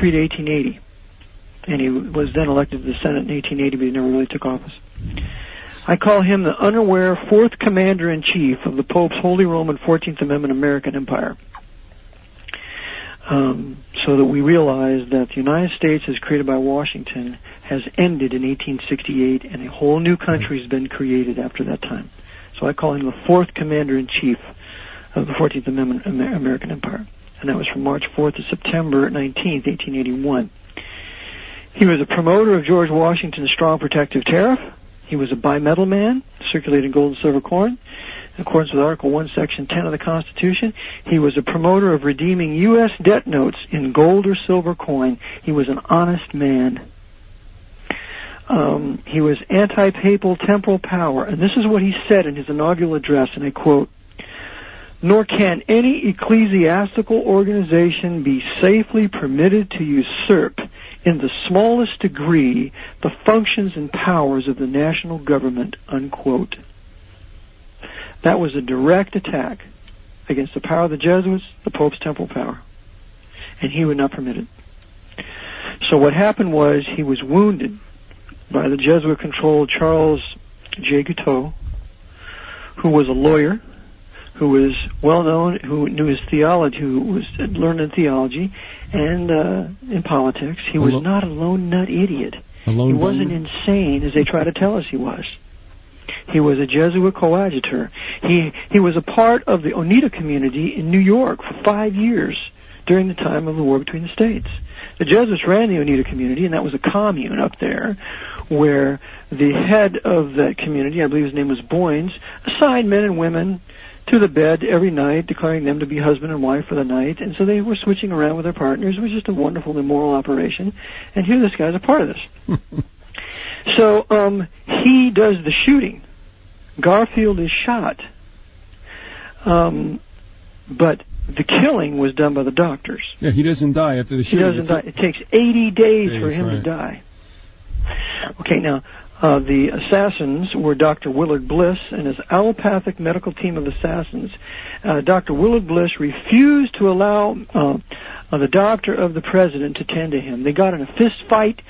1863 to 1880. And he was then elected to the Senate in 1880, but he never really took office. I call him the unaware fourth commander-in-chief of the Pope's Holy Roman 14th Amendment American Empire. So that we realize that the United States, as created by Washington, has ended in 1868, and a whole new country has been created after that time. So I call him the fourth commander-in-chief of the 14th Amendment American Empire. And that was from March 4th to September 19th, 1881. He was a promoter of George Washington's strong protective tariff. He was a bimetal man, circulating gold and silver coin. In accordance with Article 1, Section 10 of the Constitution, he was a promoter of redeeming U.S. debt notes in gold or silver coin. He was an honest man. He was anti-papal temporal power, and this is what he said in his inaugural address, and I quote, "Nor can any ecclesiastical organization be safely permitted to usurp in the smallest degree the functions and powers of the national government," unquote. That was a direct attack against the power of the Jesuits, the Pope's temporal power. And he would not permit it. So what happened was he was wounded by the Jesuit-controlled Charles J. Guiteau, who was a lawyer, who was well-known, who knew his theology, who was learned in theology and in politics. He was not a lone nut idiot. He wasn't insane, as they try to tell us he was. He was a Jesuit coadjutor. He was a part of the Oneida community in New York for 5 years during the time of the war between the states. The Jesuits ran the Oneida community, and that was a commune up there where the head of that community, I believe his name was Boynes, assigned men and women to the bed every night, declaring them to be husband and wife for the night. And so they were switching around with their partners. It was just a wonderful, immoral operation. And here this guy's a part of this. So he does the shooting. Garfield is shot. But the killing was done by the doctors. Yeah, he doesn't die after the shooting. He doesn't die. It takes 80 days for him to die. Okay, now, the assassins were Dr. Willard Bliss and his allopathic medical team of assassins. Dr. Willard Bliss refused to allow the doctor of the president to tend to him. They got in a fist fight,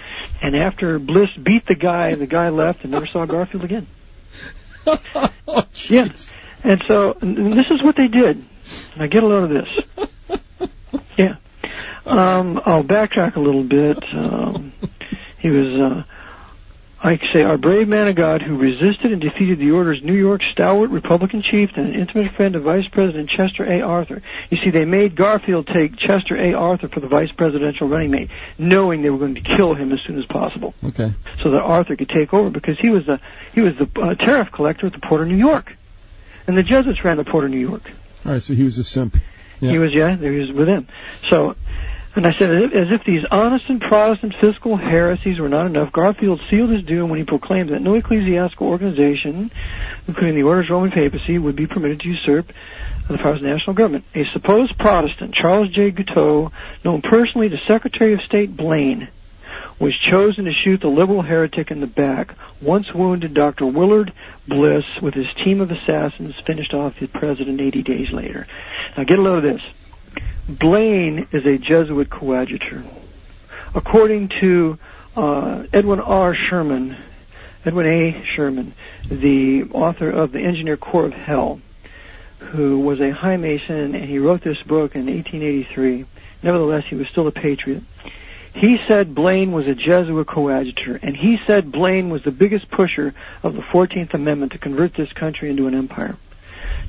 and after Bliss beat the guy left and never saw Garfield again. Oh, yeah, and so and this is what they did. Now get a load of this. Yeah, I'll backtrack a little bit. He was, I say, our brave man of God who resisted and defeated the order's New York stalwart Republican chieftain and intimate friend of Vice President Chester A. Arthur. You see, they made Garfield take Chester A. Arthur for the vice presidential running mate, knowing they were going to kill him as soon as possible. Okay. So that Arthur could take over, because he was the tariff collector at the Port of New York, and the Jesuits ran the Port of New York. All right, so he was a simp. Yeah. He was with them. So. And I said, as if these honest and Protestant fiscal heresies were not enough, Garfield sealed his doom when he proclaimed that no ecclesiastical organization, including the Orders of Roman Papacy, would be permitted to usurp the powers of the national government. A supposed Protestant, Charles J. Guiteau, known personally to Secretary of State Blaine, was chosen to shoot the liberal heretic in the back. Once wounded, Dr. Willard Bliss, with his team of assassins, finished off the president 80 days later. Now get a load of this. Blaine is a Jesuit coadjutor. According to Edwin A. Sherman, the author of The Engineer Corps of Hell, who was a high Mason, and he wrote this book in 1883. Nevertheless, he was still a patriot. He said Blaine was a Jesuit coadjutor, and he said Blaine was the biggest pusher of the 14th Amendment to convert this country into an empire.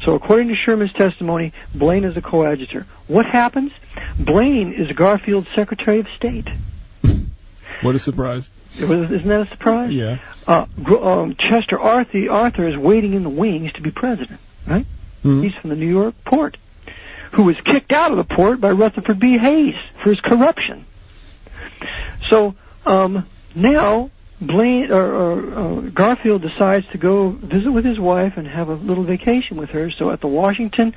So according to Sherman's testimony, Blaine is a coadjutor. What happens? Blaine is Garfield's Secretary of State. What a surprise. Isn't that a surprise? Yeah. Chester Arthur is waiting in the wings to be president, right? Mm-hmm. He's from the New York port, who was kicked out of the port by Rutherford B. Hayes for his corruption. So now Garfield decides to go visit with his wife and have a little vacation with her. So at the Washington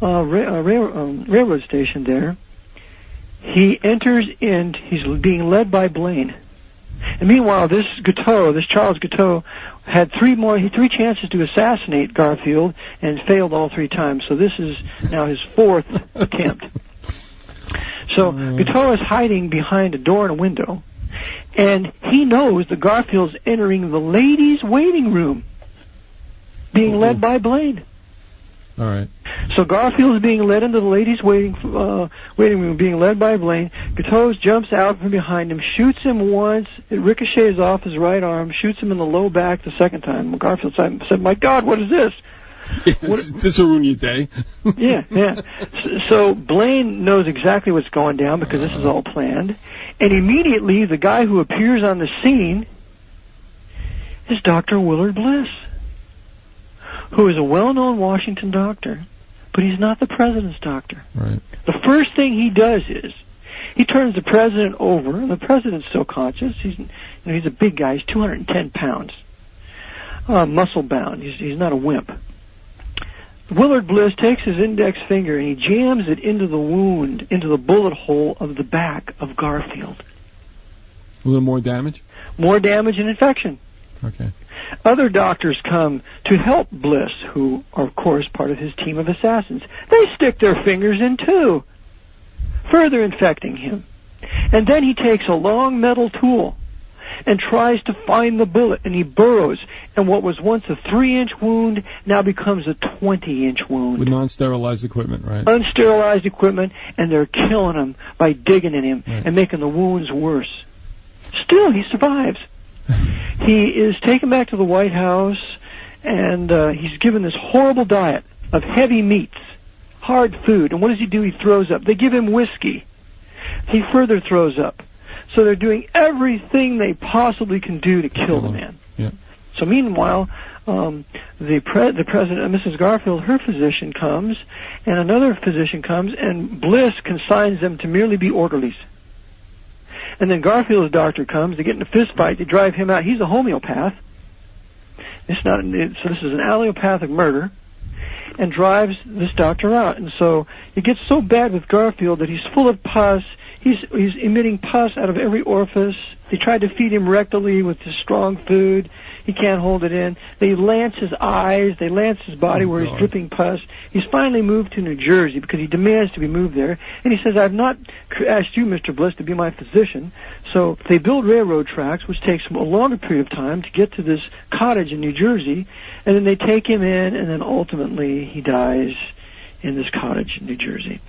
railroad station there, he enters in. He's being led by Blaine. And meanwhile, this Charles Guiteau, had three chances to assassinate Garfield and failed all 3 times. So this is now his 4th attempt. So Guiteau is hiding behind a door and a window, and he knows that Garfield's entering the ladies' waiting room, being led by Blaine. All right. So Garfield is being led into the ladies' waiting room, being led by Blaine. Guiteau jumps out from behind him, shoots him once. It ricochets off his right arm, shoots him in the low back the second time. Garfield said, "My God, what is this?" Yes, this will ruin your day. Yeah. So Blaine knows exactly what's going down because this is all planned. And immediately, the guy who appears on the scene is Dr. Willard Bliss, who is a well-known Washington doctor, but he's not the president's doctor. Right. The first thing he does is he turns the president over, and the president's still conscious. He's a big guy. He's 210 pounds, muscle-bound. He's not a wimp. Willard Bliss takes his index finger and he jams it into the wound, into the bullet hole of the back of Garfield. A little more damage? More damage and infection. Okay. Other doctors come to help Bliss, who are, of course, part of his team of assassins. They stick their fingers in, too, further infecting him. And then he takes a long metal tool and tries to find the bullet, and he burrows. And what was once a 3-inch wound now becomes a 20-inch wound. With non-sterilized equipment, right? Unsterilized equipment, and they're killing him by digging in him and making the wounds worse. Still, he survives. He is taken back to the White House, and he's given this horrible diet of heavy meats, hard food. And what does he do? He throws up. They give him whiskey. He further throws up. So they're doing everything they possibly can do to kill the man. Yeah. So meanwhile, the president, Mrs. Garfield, her physician comes, and another physician comes, and Bliss consigns them to merely be orderlies. And then Garfield's doctor comes. They get in a fist fight. They drive him out. He's a homeopath. So this is an allopathic murder, and drives this doctor out. And so it gets so bad with Garfield that he's full of pus. He's emitting pus out of every orifice. They tried to feed him rectally with this strong food. He can't hold it in. They lance his eyes. They lance his body where he's dripping pus. He's finally moved to New Jersey because he demands to be moved there. And he says, "I've not asked you, Mr. Bliss, to be my physician." So they build railroad tracks, which takes a longer period of time to get to this cottage in New Jersey. And then they take him in, and then ultimately he dies in this cottage in New Jersey.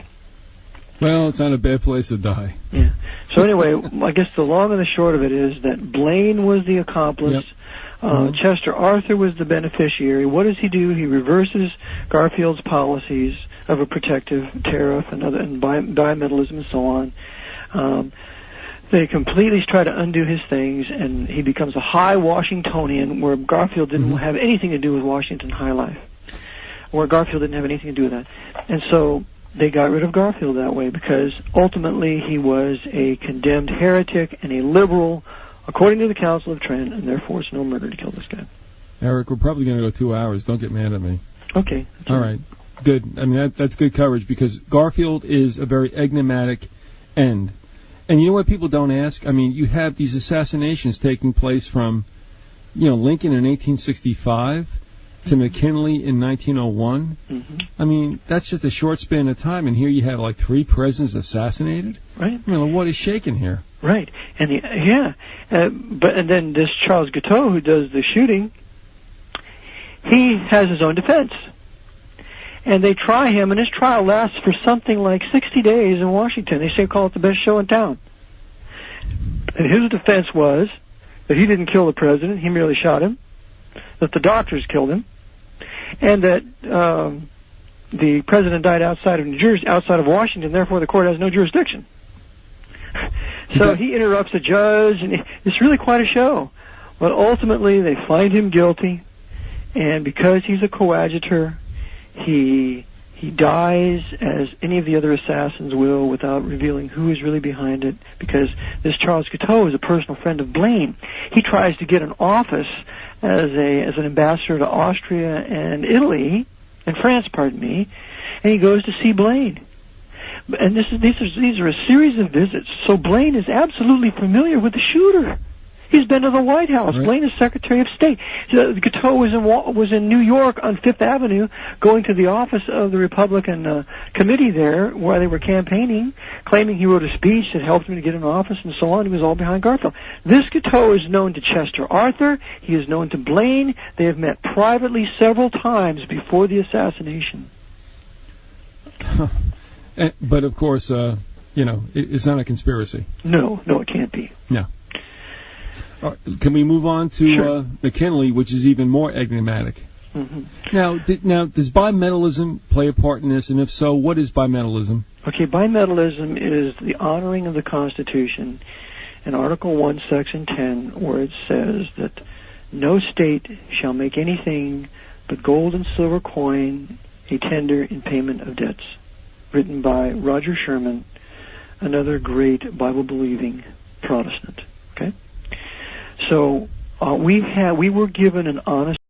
Well, it's not a bad place to die. Yeah. So anyway, I guess the long and the short of it is that Blaine was the accomplice. Yep. Chester Arthur was the beneficiary. What does he do? He reverses Garfield's policies of a protective tariff and bimetallism and so on. They completely try to undo his things, and he becomes a high Washingtonian, where Garfield didn't have anything to do with Washington high life, where Garfield didn't have anything to do with that. And so they got rid of Garfield that way because ultimately he was a condemned heretic and a liberal, according to the Council of Trent, and therefore it's no murder to kill this guy. Eric, we're probably going to go 2 hours. Don't get mad at me. Okay. All right. Good. I mean, that's good coverage because Garfield is a very enigmatic end. And you know what people don't ask? I mean, you have these assassinations taking place from, Lincoln in 1865 to McKinley in 1901. Mm-hmm. I mean, that's just a short span of time, and here you have like 3 presidents assassinated. Right. I mean, what is shaking here? Right. And and then this Charles Guiteau, who does the shooting, he has his own defense. And they try him, and his trial lasts for something like 60 days in Washington. They call it the best show in town. And his defense was that he didn't kill the president, he merely shot him, that the doctors killed him, and that the president died outside of New Jersey, outside of Washington, therefore the court has no jurisdiction. So he interrupts the judge, and it's really quite a show. But ultimately, they find him guilty, and because he's a coadjutor, he dies as any of the other assassins will without revealing who is really behind it, because this Charles Guiteau is a personal friend of Blaine. He tries to get an office as an ambassador to Austria and Italy, and France, and he goes to see Blaine. And these are a series of visits. So Blaine is absolutely familiar with the shooter. He's been to the White House. Right. Blaine is Secretary of State. Guiteau was in New York on Fifth Avenue, going to the office of the Republican committee there, where they were campaigning, claiming he wrote a speech that helped him to get in office and so on. He was all behind Garfield. This Guiteau is known to Chester Arthur. He is known to Blaine. They have met privately several times before the assassination. But of course, it's not a conspiracy. No, it can't be. No. Can we move on to Sure. McKinley, which is even more enigmatic? Mm-hmm. Now, does bimetallism play a part in this? And if so, what is bimetallism? Okay, bimetallism is the honoring of the Constitution in Article 1, Section 10, where it says that no state shall make anything but gold and silver coin a tender in payment of debts. Written by Roger Sherman, another great Bible-believing Protestant. Okay? So we were given an honest